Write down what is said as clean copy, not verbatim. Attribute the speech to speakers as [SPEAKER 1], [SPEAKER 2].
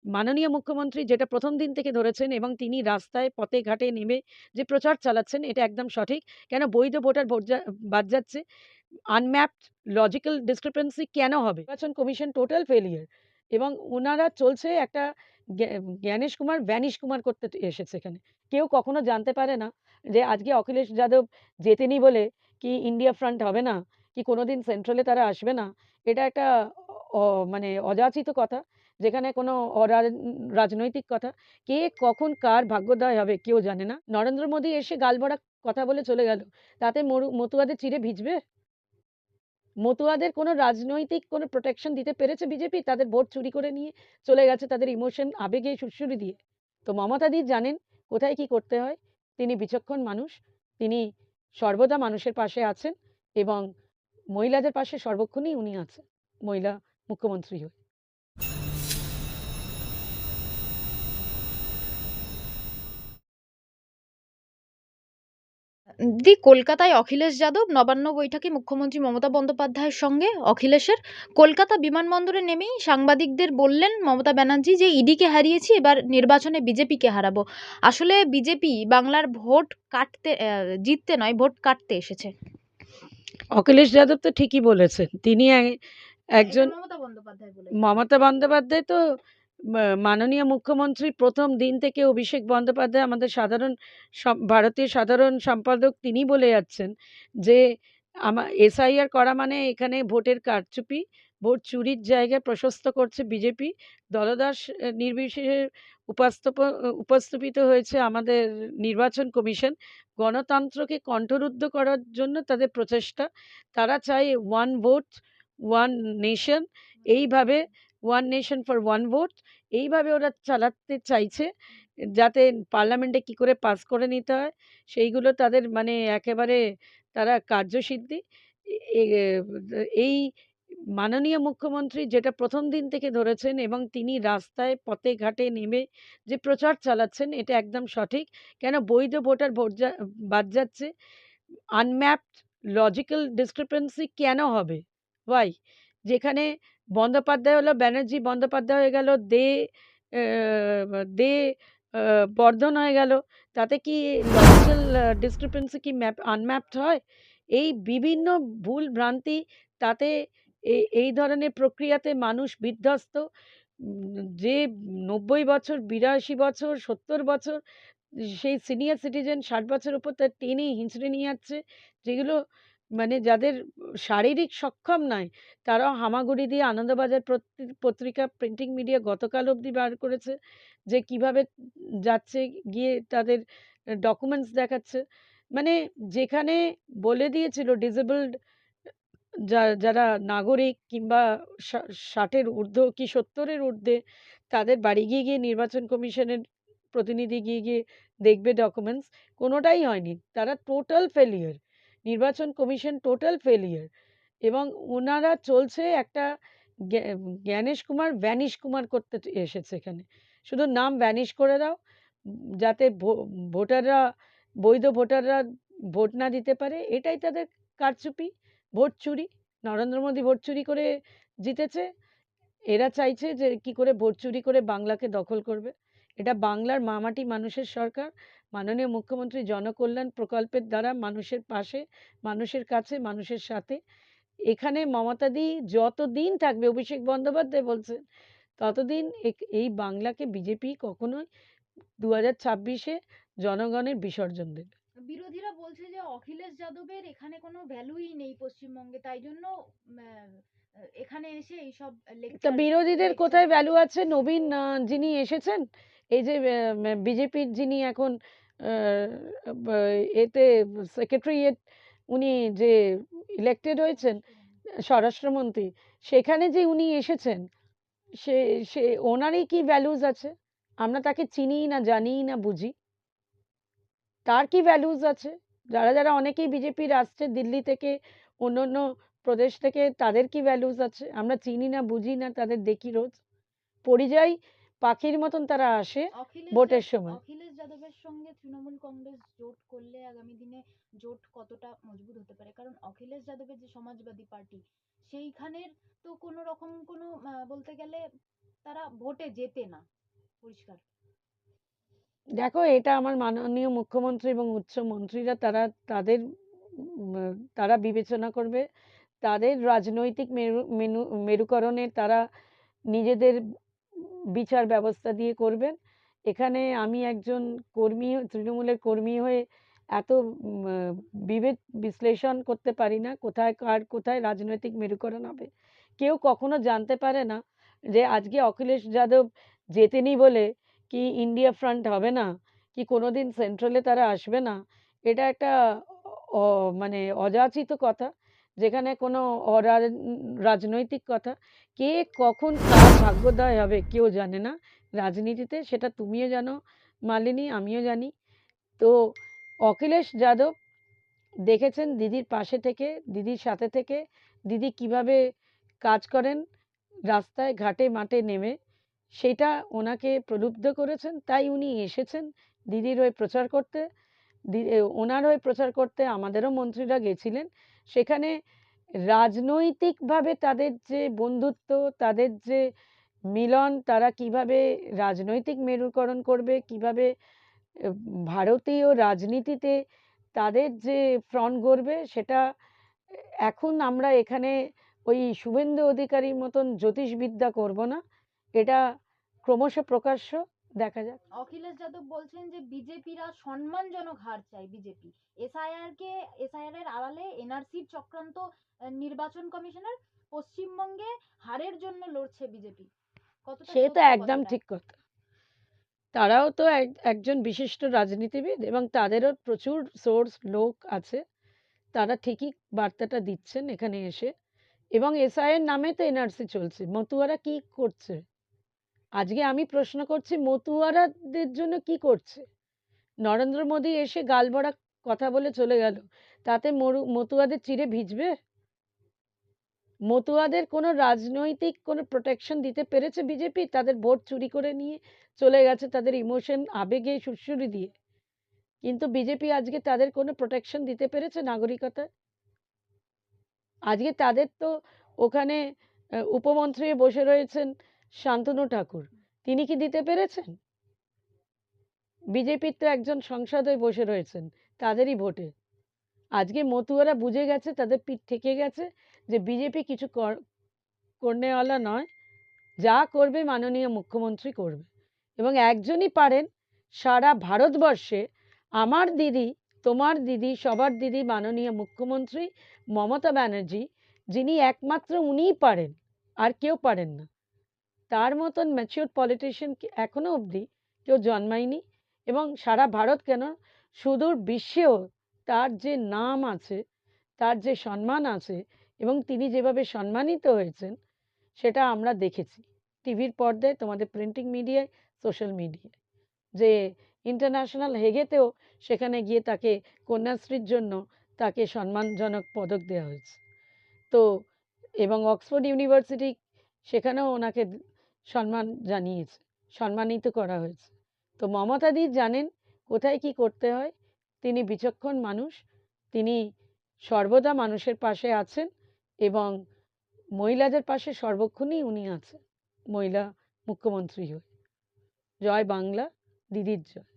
[SPEAKER 1] মাননীয় মুখ্যমন্ত্রী যেটা ১ম দিন থেকে ধরেছেন এবং তিনি রাস্তায় পথে ঘাটে নেমে যে প্রচার চালাচ্ছেন এটা একদম সঠিক। কেন বৈধ ভোটার বাদ যাচ্ছে? আনম্যাপড লজিক্যাল ডিসক্রিপেন্সি কেন হবে? নির্বাচন কমিশন টোটাল ফেইলিউর এবং উনারা চলছে একটা জ্ঞা জ্ঞানেশ কুমার ভ্যানিশ কুমার করতে এসেছে এখানে। কেউ কখনো জানতে পারে না যে আজকে অখিলেশ যাদব জেতেনি বলে কি ইন্ডিয়া ফ্রন্ট হবে না, কি কোনোদিন সেন্ট্রালে তারা আসবে না। এটা একটা অ মানে অযাচিত কথা। যেখানে কোনো রাজনৈতিক কথা। কে কখন কার ভাগ্যোদয় হবে কেউ জানে না। নরেন্দ্র মোদী এসে গালভরা কথা বলে চলে গেল। তাতে মতুয়াদের চিঁড়ে ভিজবে? মতুয়াদের কোনো রাজনৈতিক কোনো প্রোটেকশন দিতে পেরেছে বিজেপি? তাদের ভোট চুরি করে নিয়ে চলে গেছে তাদের ইমোশন আবেগে সুড়সুড়ি দিয়ে। তো মমতাদি জানেন কোথায় কি করতে হয়। তিনি বিচক্ষণ মানুষ। তিনি সর্বদা মানুষের পাশে আছেন এবং মহিলাদের পাশে সর্বক্ষণই উনি আছেন। মহিলা মুখ্যমন্ত্রী হয়ে।
[SPEAKER 2] দিদি, কলকাতায় অখিলেশ যাদব নবান্ন বৈঠকে মুখ্যমন্ত্রী মমতা বন্দ্যোপাধ্যায়ের সঙ্গে অখিলেশের কলকাতা বিমানবন্দরে নেমেই সাংবাদিকদের বললেন মমতা ব্যানার্জি যে ইডিকে হারিয়েছি, এবার নির্বাচনে বিজেপিকে হারাবো। আসলে বিজেপি বাংলার ভোট কাটতে জিততে নয়, ভোট কাটতে এসেছে।
[SPEAKER 1] অখিলেশ যাদব তো ঠিকই বলেছেন। তিনি একজন
[SPEAKER 2] মমতা বন্দ্যোপাধ্যায় বলেছেন।
[SPEAKER 1] মমতা বন্দ্যোপাধ্যায় তো মাননীয় মুখ্যমন্ত্রী ১ম দিন থেকে অভিষেক বন্দ্যোপাধ্যায় আমাদের ভারতীয় সাধারণ সম্পাদক তিনি বলে যাচ্ছেন যে এসআইআর করা মানে এখানে ভোটের কারচুপি, ভোট চুরির জায়গা প্রশস্ত করছে বিজেপি। দলদাস নির্বিশেষে উপস্থাপিত হয়েছে আমাদের নির্বাচন কমিশন। গণতন্ত্রকে কণ্ঠরুদ্ধ করার জন্য তাদের প্রচেষ্টা। তারা চায় ওয়ান ভোট, ওয়ান নেশন এইভাবে one nation for one vote এইভাবে ওরা চালাতে চাইছে যাতে পার্লামেন্টে কি করে পাস করে নিতে হয় সেইগুলো তাদের মানে একেবারে তারা কার্যসিদ্ধি এই মাননীয় মুখ্যমন্ত্রী যেটা ১ম দিন থেকে ধরেছেন এবং তিনি রাস্তায় পথে ঘাটে নেমে যে প্রচার চালাচ্ছেন এটা একদম সঠিক। কেন বৈধ ভোটার বাদ যাচ্ছে? আনম্যাপড লজিক্যাল ডিসক্রিপেন্সি কেন হবে? ওয়াই? যেখানে বন্দ্যোপাধ্যায় হলো ব্যানার্জি বন্দ্যোপাধ্যায় হয়ে গেল, দে বর্ধন হয়ে গেল। তাতে কি লজিক্যাল ডিসক্রিপেন্সি কি আনম্যাপড হয়? এই বিভিন্ন ভুল ভ্রান্তি তাতে এই ধরনের প্রক্রিয়াতে মানুষ বিধ্বস্ত। যে ৯০ বছর, ৮২ বছর, ৭০ বছর সেই সিনিয়র সিটিজেন ৬০ বছর উপর তার টেনে হিঁচড়ে নিয়ে যাচ্ছে। যেগুলো মানে যাদের শারীরিক সক্ষম নয়, তারাও হামাগুড়ি দিয়ে আনন্দবাজার পত্রিকা প্রিন্টিং মিডিয়া গতকাল অবধি বার করেছে যে কিভাবে যাচ্ছে, গিয়ে তাদের ডকুমেন্টস দেখাচ্ছে। মানে যেখানে বলে দিয়েছিল ডিসেবলড যারা নাগরিক কিংবা ৬০ এর ঊর্ধ্ব কি ৭০ এর ঊর্ধ্বে তাদের বাড়ি গিয়ে নির্বাচন কমিশনের প্রতিনিধি গিয়ে দেখবে ডকুমেন্টস, কোনোটাই হয়নি। তারা টোটাল ফেলিউর। নির্বাচন কমিশন টোটাল ফেলিউর এবং উনারা চলছে একটা জ্ঞানেশ কুমার ভ্যানিশ কুমার করতে এসেছে এখানে। শুধু নাম ভ্যানিশ করে দাও যাতে ভোটাররা বৈধ ভোটাররা ভোট না দিতে পারে। এটাই তাদের কারচুপি, ভোট চুরি। নরেন্দ্র মোদী ভোট চুরি করে জিতেছে। এরা চাইছে যে কি করে ভোট চুরি করে বাংলাকে দখল করবে। এটা বাংলার মামাটি মানুষের সরকার। মাননীয় মুখ্যমন্ত্রী জনকল্যাণ প্রকল্পের দ্বারা মানুষের পাশে, মানুষের কাছে, মানুষের সাথে। এখানে মমতাদি যতদিন থাকবে, অভিষেক বন্দ্যোপাধ্যায় বলছেন, ততদিন এই বাংলাকে বিজেপি কখনোই ২০২৬-এ জনগণের বিসর্জন দেবে।
[SPEAKER 2] বিরোধীরা বলছে যে অখিলেশ যাদবের এখানে কোনো ভ্যালুই নেই পশ্চিমবঙ্গে, তাই জন্য এখানে এসে এইসব
[SPEAKER 1] তা
[SPEAKER 2] লেকচার
[SPEAKER 1] বিরোধীদের
[SPEAKER 2] লেকচার
[SPEAKER 1] কোথায় ভ্যালু
[SPEAKER 2] দিচ্ছে।
[SPEAKER 1] আছে? নবীন যিনি এসেছেন, এই যে বিজেপির যিনি এখন এতে সেক্রেটারিয়েট উনি যে ইলেক্টেড হয়েছেন স্বরাষ্ট্রমন্ত্রী, সেখানে যে উনি এসেছেন সে সে ওনারই কি ভ্যালুজ আছে? আমরা তাকে চিনিই না, জানিই না, বুঝি। তার কি ভ্যালুজ আছে? যারা অনেকেই বিজেপির আসছে দিল্লি থেকে, অন্যান্য প্রদেশ থেকে, তাদের কি ভ্যালুজ আছে? আমরা চিনি না, বুঝি না, তাদের দেখি রোজ। পরিযায়ী পাখির মতন তারা আসে ভোটের সময়।
[SPEAKER 2] অখিলেশ যাদবের সঙ্গে তৃণমূল কংগ্রেস জোট করলে আগামী দিনে জোট কতটা মজবুত হতে পারে? কারণ অখিলেশ যাদবের যে সমাজবাদী পার্টি, সেইখানের তো কোনো রকম কোনো বলতে গেলে তারা ভোটে জেতে না, পরিষ্কার।
[SPEAKER 1] দেখো, এটা আমার মাননীয় মুখ্যমন্ত্রী এবং উচ্চ মন্ত্রীরা তাদের তারা বিবেচনা করবে। তাদের রাজনৈতিক মেরুকরণে তারা নিজেদের বিচার ব্যবস্থা দিয়ে করবেন। এখানে আমি একজন কর্মী, তৃণমূলের কর্মী হয়ে এত বিবেক বিশ্লেষণ করতে পারি না কোথায় কার কোথায় রাজনৈতিক মেরুকরণ হবে। কেউ কখনো জানতে পারে না যে আজকে অখিলেশ যাদব জেতেনি বলে কি ইন্ডিয়া ফ্রন্ট হবে না, কি কোনোদিন সেন্ট্রালে তারা আসবে না। এটা একটা মানে অযাচিত কথা, যেখানে কোনো রাজনৈতিক কথা। কে কখন কার ভাগ্যোদয় হবে কেউ জানে না রাজনীতিতে, সেটা তুমিও জানো মালিনী, আমিও জানি। তো অখিলেশ যাদব দেখেছেন দিদির পাশে থেকে, দিদির সাথে থেকে দিদি কিভাবে কাজ করেন রাস্তায় ঘাটে মাঠে নেমে, সেটা ওনাকে প্রলুব্ধ করেছেন। তাই উনি এসেছেন দিদির হয়ে প্রচার করতে। ওনার হয়ে প্রচার করতে আমাদেরও মন্ত্রীরা গেছিলেন সেখানে। রাজনৈতিকভাবে তাদের যে বন্ধুত্ব, তাদের যে মিলন, তারা কিভাবে রাজনৈতিক মেরুকরণ করবে, কিভাবে ভারতীয় রাজনীতিতে তাদের যে ফ্রন্ট গড়বে, সেটা এখন আমরা এখানে ওই শুভেন্দু অধিকারীর মতন জ্যোতিষবিদ্যা করব না। এটা ক্রমশ প্রকাশ্য, দেখা যাক।
[SPEAKER 2] অখিলেশ যাদব বলছেন যে বিজেপিরা সম্মানজনক হার চায়। বিজেপি এসআইআর এর আড়ালে এনআরসির চক্রান্ত, নির্বাচন কমিশনের পশ্চিমবঙ্গে হারের জন্য লড়ছে বিজেপি। কতটা
[SPEAKER 1] সে তো
[SPEAKER 2] সত্য
[SPEAKER 1] একদম
[SPEAKER 2] কথাটা?
[SPEAKER 1] ঠিক কথা। তারাও তো একজন বিশিষ্ট রাজনীতিবিদ এবং তাদেরও প্রচুর সোর্স লোক আছে। তারা ঠিকই বার্তাটা দিচ্ছেন এখানে এসে। এবং এসআইয়ের নামে তো এনআরসি চলছে। মতুয়ারা কি করছে? আজকে আমি প্রশ্ন করছি, মতুয়ারাদের জন্য কি করছে? নরেন্দ্র মোদী এসে গালভরা কথা বলে চলে গেল, তাতে মতুয়াদের চিরে ভিজবে? মতুয়াদের কোনো রাজনৈতিক কোনো প্রোটেকশন দিতে পেরেছে বিজেপি? তাদের ভোট চুরি করে নিয়ে চলে গেছে তাদের ইমোশন আবেগে সুড়সুড়ি দিয়ে। কিন্তু বিজেপি আজকে তাদের কোনো প্রোটেকশন দিতে পেরেছে নাগরিকতা? আজকে তাদের তো ওখানে উপমন্ত্রী বসে রয়েছেন শান্তনু ঠাকুর, তিনি কি দিতে পেরেছেন? বিজেপির তো একজন সংসদে বসে রয়েছেন তাদেরই ভোটে। আজকে মতুয়ারা বুঝে গেছে, তাদের পিঠ ঠেকে গেছে যে বিজেপি কিছু করনেওয়ালা নয়। যা করবে মাননীয় মুখ্যমন্ত্রী করবে। এবং একজনই পারেন সারা ভারতবর্ষে, আমার দিদি, তোমার দিদি, সবার দিদি মাননীয় মুখ্যমন্ত্রী মমতা ব্যানার্জি, যিনি একমাত্র উনিই পারেন, আর কেউ পারেন না। তার মতন ম্যাচিওর পলিটিশিয়ান এখনো অবধি কেউ জন্মায়নি। এবং সারা ভারত কেন, সুদূর বিশ্বেও তার যে নাম আছে, তার যে সম্মান আছে, এবং তিনি যেভাবে সম্মানিত হয়েছেন সেটা আমরা দেখেছি টিভির পর্দায়, তোমাদের প্রিন্টিং মিডিয়ায়, সোশ্যাল মিডিয়ায়। যে ইন্টারন্যাশনাল হেগেতেও সেখানে গিয়ে তাকে কন্যাশ্রীর জন্য তাকে সম্মানজনক পদক দেওয়া হয়েছে। তো এবং অক্সফোর্ড ইউনিভার্সিটি সেখানেও ওনাকে সম্মান জানিয়েছে, সম্মানিত করা হয়েছে। তো মমতাদি জানেন কোথায় কি করতে হয়। তিনি বিচক্ষণ মানুষ, তিনি সর্বদা মানুষের পাশে আছেন এবং মহিলাদের পাশে সর্বক্ষণই উনি আছেন মহিলা মুখ্যমন্ত্রী হয়ে। জয় বাংলা, দিদির জয়।